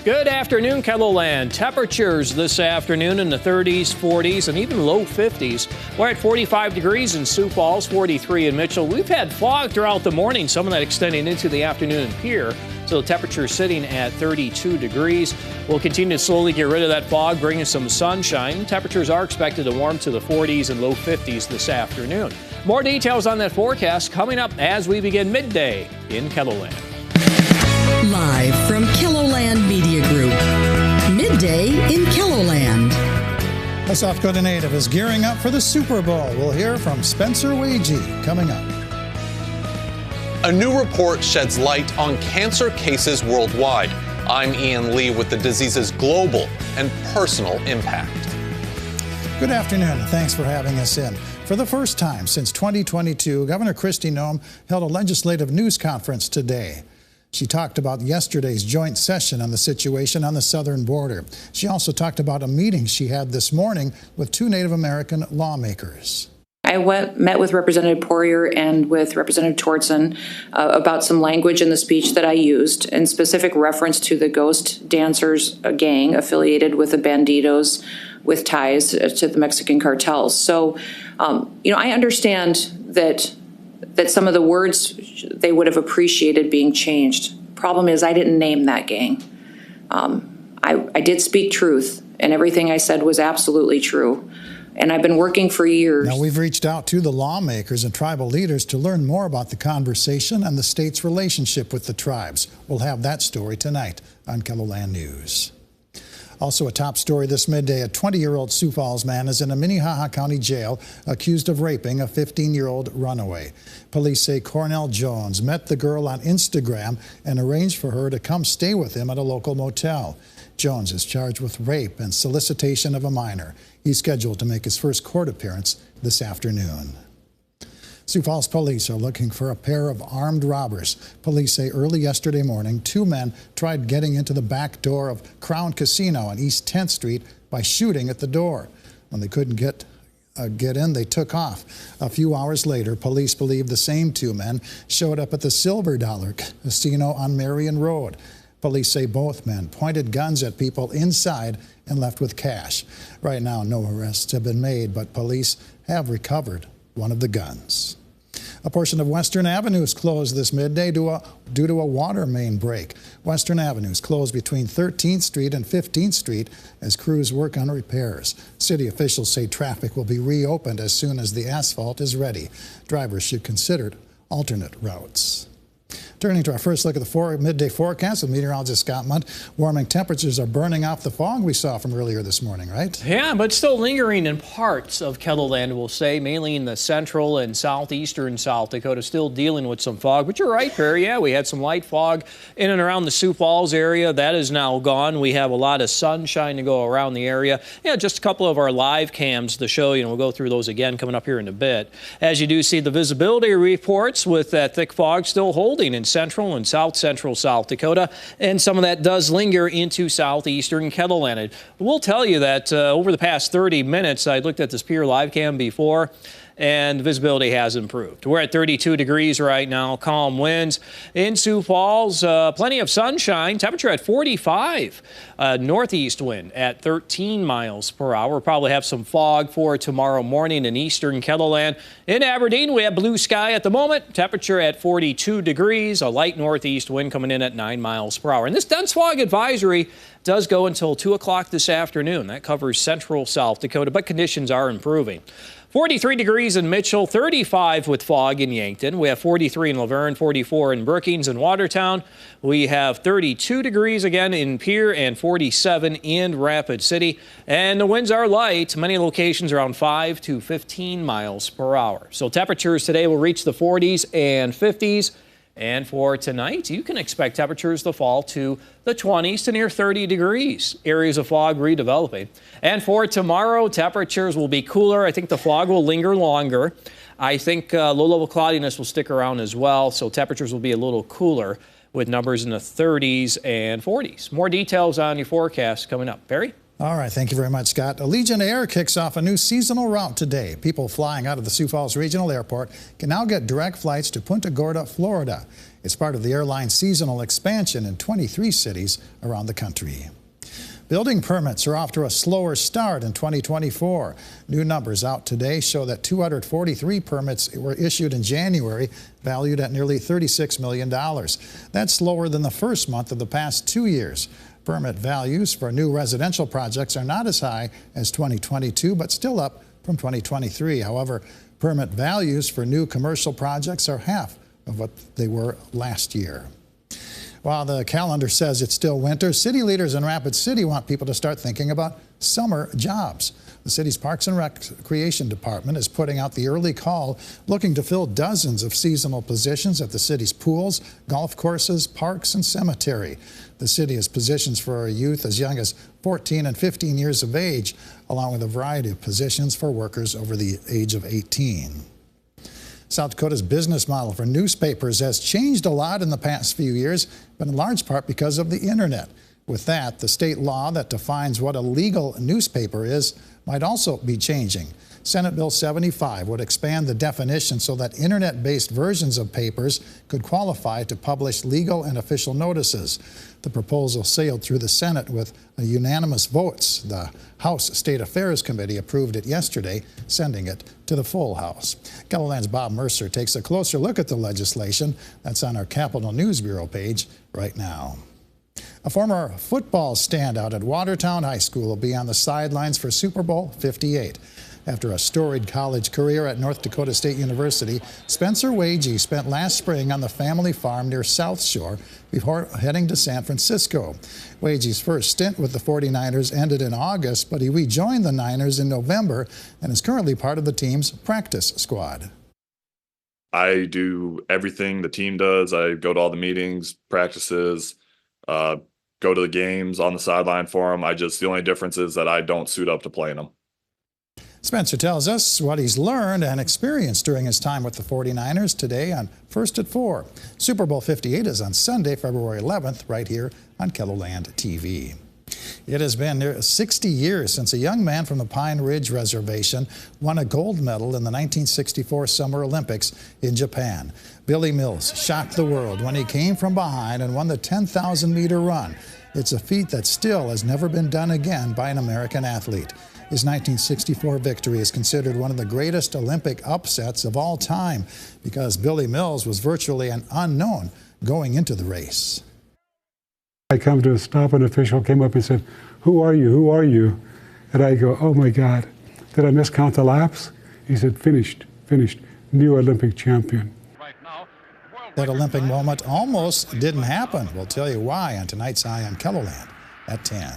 Good afternoon, KELOLAND. Temperatures this afternoon in the 30s, 40s, and even low 50s. We're at 45 degrees in Sioux Falls, 43 in Mitchell. We've had fog throughout the morning, some of that extending into the afternoon here. So the temperature is sitting at 32 degrees. We'll continue to slowly get rid of that fog, bringing some sunshine. Temperatures are expected to warm to the 40s and low 50s this afternoon. More details on that forecast coming up as we begin midday in KELOLAND. Live from KELOLAND Media Group, midday in KELOLAND. A South Dakota native is gearing up for the Super Bowl. We'll hear from Spencer Wagee coming up. A new report sheds light on cancer cases worldwide. I'm Ian Lee with the disease's global and personal impact. Good afternoon, and thanks for having us in. For the first time since 2022, Governor Kristi Noem held a legislative news conference today. She talked about yesterday's joint session on the situation on the southern border. She also talked about a meeting she had this morning with two Native American lawmakers. I met with Representative Poirier and with Representative Tortzen about some language in the speech that I used, in specific reference to the Ghost Dancers gang affiliated with the Bandidos with ties to the Mexican cartels. So, I understand that some of the words they would have appreciated being changed. Problem is, I didn't name that gang. I did speak truth, and everything I said was absolutely true. And I've been working for years. Now, we've reached out to the lawmakers and tribal leaders to learn more about the conversation and the state's relationship with the tribes. We'll have that story tonight on KELOLAND News. Also a top story this midday, a 20-year-old Sioux Falls man is in a Minnehaha County jail accused of raping a 15-year-old runaway. Police say Cornell Jones met the girl on Instagram and arranged for her to come stay with him at a local motel. Jones is charged with rape and solicitation of a minor. He's scheduled to make his first court appearance this afternoon. Sioux Falls police are looking for a pair of armed robbers. Police say early yesterday morning, two men tried getting into the back door of Crown Casino on East 10th Street by shooting at the door. When they couldn't get in, they took off. A few hours later, police believe the same two men showed up at the Silver Dollar Casino on Marion Road. Police say both men pointed guns at people inside and left with cash. Right now, no arrests have been made, but police have recovered one of the guns. A portion of Western Avenue is closed this midday due to a water main break. Western Avenue is closed between 13th Street and 15th Street as crews work on repairs. City officials say traffic will be reopened as soon as the asphalt is ready. Drivers should consider alternate routes. Turning to our first look at the midday forecast with meteorologist Scott Munt. Warming temperatures are burning off the fog we saw from earlier this morning, right? Yeah, but still lingering in parts of KELOLAND, we'll say, mainly in the central and southeastern South Dakota, still dealing with some fog. But you're right, Perry. Yeah, we had some light fog in and around the Sioux Falls area. That is now gone. We have a lot of sunshine to go around the area. Yeah, just a couple of our live cams to show you, and we'll go through those again coming up here in a bit. As you do see the visibility reports with that thick fog still holding in central and south central South Dakota, and some of that does linger into southeastern KELOLAND. We'll tell you that over the past 30 minutes, I looked at this Pier live cam before, and visibility has improved. We're at 32 degrees right now, calm winds in Sioux Falls, plenty of sunshine, temperature at 45, northeast wind at 13 miles per hour. We'll probably have some fog for tomorrow morning in eastern KELOLAND. In Aberdeen, we have blue sky at the moment, temperature at 42 degrees, a light northeast wind coming in at 9 miles per hour. And this dense fog advisory does go until 2 o'clock this afternoon. That covers central South Dakota, but conditions are improving. 43 degrees in Mitchell, 35 with fog in Yankton. We have 43 in Laverne, 44 in Brookings and Watertown. We have 32 degrees again in Pierre and 47 in Rapid City. And the winds are light, many locations around 5 to 15 miles per hour. So temperatures today will reach the 40s and 50s. And for tonight, you can expect temperatures to fall to the 20s to near 30 degrees. Areas of fog redeveloping. And for tomorrow, temperatures will be cooler. I think the fog will linger longer. I think low-level cloudiness will stick around as well, so temperatures will be a little cooler with numbers in the 30s and 40s. More details on your forecast coming up. Barry? All right, thank you very much, Scott. Allegiant Air kicks off a new seasonal route today. People flying out of the Sioux Falls Regional Airport can now get direct flights to Punta Gorda, Florida. It's part of the airline's seasonal expansion in 23 cities around the country. Building permits are off to a slower start in 2024. New numbers out today show that 243 permits were issued in January, valued at nearly $36 million. That's slower than the first month of the past 2 years. Permit values for new residential projects are not as high as 2022, but still up from 2023. However, permit values for new commercial projects are half of what they were last year. While the calendar says it's still winter, city leaders in Rapid City want people to start thinking about summer jobs. The city's Parks and Recreation Department is putting out the early call, looking to fill dozens of seasonal positions at the city's pools, golf courses, parks, and cemetery. The city has positions for youth as young as 14 and 15 years of age, along with a variety of positions for workers over the age of 18. South Dakota's business model for newspapers has changed a lot in the past few years, but in large part because of the internet. With that, the state law that defines what a legal newspaper is might also be changing. Senate Bill 75 would expand the definition so that internet-based versions of papers could qualify to publish legal and official notices. The proposal sailed through the Senate with unanimous votes. The House State Affairs Committee approved it yesterday, sending it to the full House. KELOLAND's Bob Mercer takes a closer look at the legislation. That's on our Capitol News Bureau page right now. A former football standout at Watertown High School will be on the sidelines for Super Bowl 58. After a storied college career at North Dakota State University, Spencer Wagey spent last spring on the family farm near South Shore before heading to San Francisco. Wagey's first stint with the 49ers ended in August, but he rejoined the Niners in November and is currently part of the team's practice squad. I do everything the team does. I go to all the meetings, practices, go to the games on the sideline for them. The only difference is that I don't suit up to play in them. Spencer tells us what he's learned and experienced during his time with the 49ers today on First at 4. Super Bowl 58 is on Sunday, February 11th, right here on KELOLAND TV. It has been near 60 years since a young man from the Pine Ridge Reservation won a gold medal in the 1964 Summer Olympics in Japan. Billy Mills shocked the world when he came from behind and won the 10,000-meter run. It's a feat that still has never been done again by an American athlete. His 1964 victory is considered one of the greatest Olympic upsets of all time because Billy Mills was virtually an unknown going into the race. I come to a stop, an official came up and said, "Who are you? Who are you?" And I go, "Oh my God, did I miscount the laps?" He said, finished, new Olympic champion. That Olympic moment almost didn't happen. We'll tell you why on tonight's Eye on KELOLAND at 10.